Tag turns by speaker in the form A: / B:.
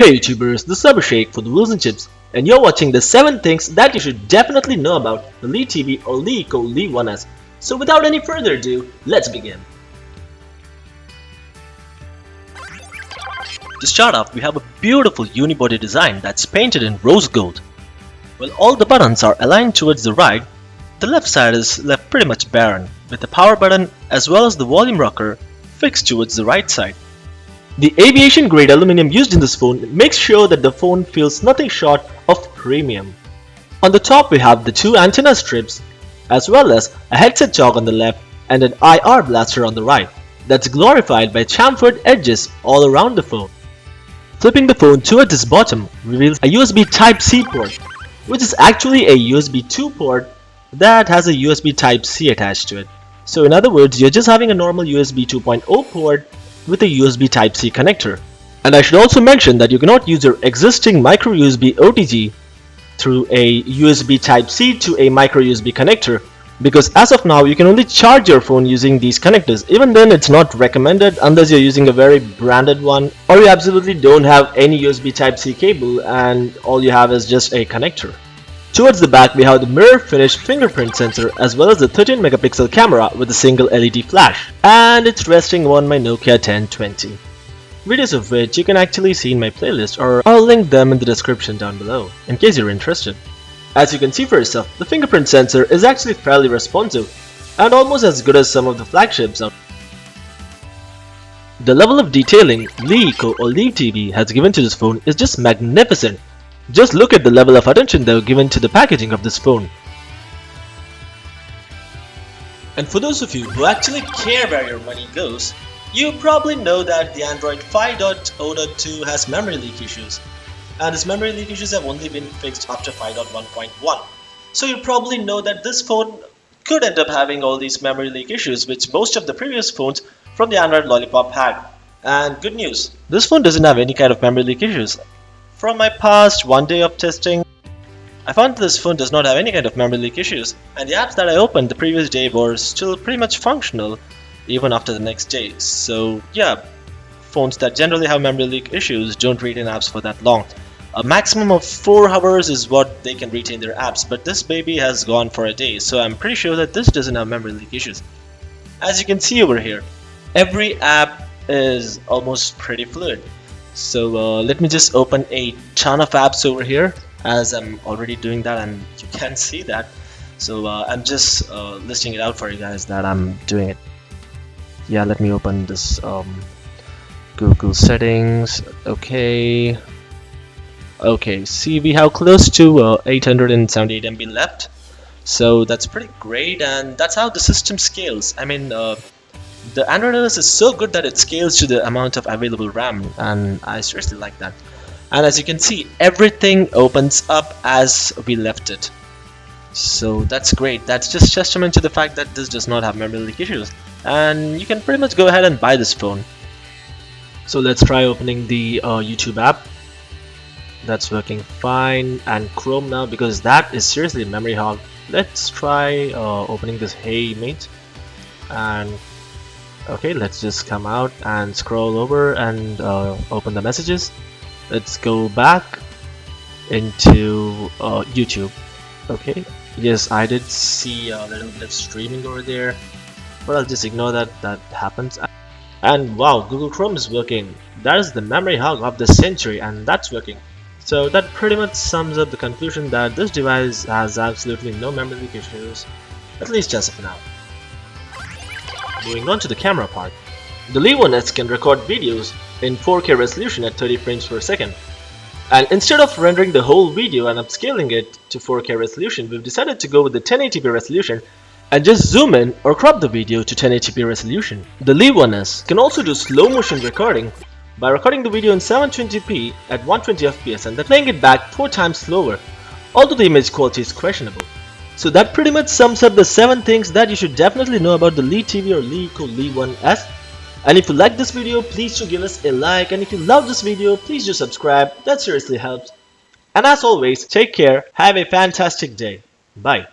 A: Hey YouTubers, this is Abhishek for the Wheels and Chips, and you're watching the 7 things that you should definitely know about the LeTV or LeEco Le1S. So without any further ado, let's begin. To start off, we have a beautiful unibody design that's painted in rose gold. While all the buttons are aligned towards the right, the left side is left pretty much barren, with the power button as well as the volume rocker fixed towards the right side. The aviation grade aluminum used in this phone makes sure that the phone feels nothing short of premium. On the top we have the 2 antenna strips as well as a headset jog on the left and an IR blaster on the right that's glorified by chamfered edges all around the phone. Flipping the phone towards its bottom reveals a USB Type-C port, which is actually a USB 2 port that has a USB Type-C attached to it. So in other words, you're just having a normal USB 2.0 port with a USB Type-C connector. And I should also mention that you cannot use your existing micro USB OTG through a USB Type-C to a micro USB connector, because as of now you can only charge your phone using these connectors. Even then, it's not recommended unless you're using a very branded one or you absolutely don't have any USB Type-C cable and all you have is just a connector. Towards the back we have the mirror finished fingerprint sensor as well as the 13 megapixel camera with a single LED flash, and it's resting on my Nokia 1020. Videos of which you can actually see in my playlist, or I'll link them in the description down below in case you're interested. As you can see for yourself, the fingerprint sensor is actually fairly responsive and almost as good as some of the flagships out. The level of detailing LeEco or LeTV has given to this phone is just magnificent. Just look at the level of attention they were given to the packaging of this phone. And for those of you who actually care where your money goes, you probably know that the Android 5.0.2 has memory leak issues. And its memory leak issues have only been fixed after 5.1.1. So you probably know that this phone could end up having all these memory leak issues which most of the previous phones from the Android Lollipop had. And good news, this phone doesn't have any kind of memory leak issues. From my past 1 day of testing, I found this phone does not have any kind of memory leak issues, and the apps that I opened the previous day were still pretty much functional even after the next day. So yeah, phones that generally have memory leak issues don't retain apps for that long. A maximum of 4 hours is what they can retain their apps, but this baby has gone for a day, so I'm pretty sure that this doesn't have memory leak issues. As you can see over here, every app is almost pretty fluid. So let me just open a ton of apps over here, as I'm already doing that and you can see that. So I'm just listing it out for you guys that I'm doing it. Yeah, let me open this Google settings. Okay, see, we have close to 878 MB left, so that's pretty great, and that's how the system scales. I mean, the Android OS is so good that it scales to the amount of available RAM, and I seriously like that. And as you can see, everything opens up as we left it. So that's great. That's just testament to the fact that this does not have memory leak issues, and you can pretty much go ahead and buy this phone. So let's try opening the YouTube app. That's working fine, and Chrome now, because that is seriously a memory hog. Let's try opening this Hey Mate, and okay, let's just come out and scroll over and open the messages. Let's go back into YouTube. Okay, yes, I did see a little bit of streaming over there, but I'll just ignore that. That happens. And wow, Google Chrome is working. That is the memory hog of the century, and that's working. So that pretty much sums up the conclusion that this device has absolutely no memory leak issues, at least as of now. Moving on to the camera part, the Le1S can record videos in 4K resolution at 30 frames per second. And instead of rendering the whole video and upscaling it to 4K resolution, we've decided to go with the 1080p resolution and just zoom in or crop the video to 1080p resolution. The Le1S can also do slow motion recording by recording the video in 720p at 120 fps and then playing it back 4 times slower, although the image quality is questionable. So that pretty much sums up the 7 things that you should definitely know about the LeTV or LeEco Le1S. And if you like this video, please do give us a like, and if you love this video, please do subscribe. That seriously helps. And as always, take care, have a fantastic day. Bye.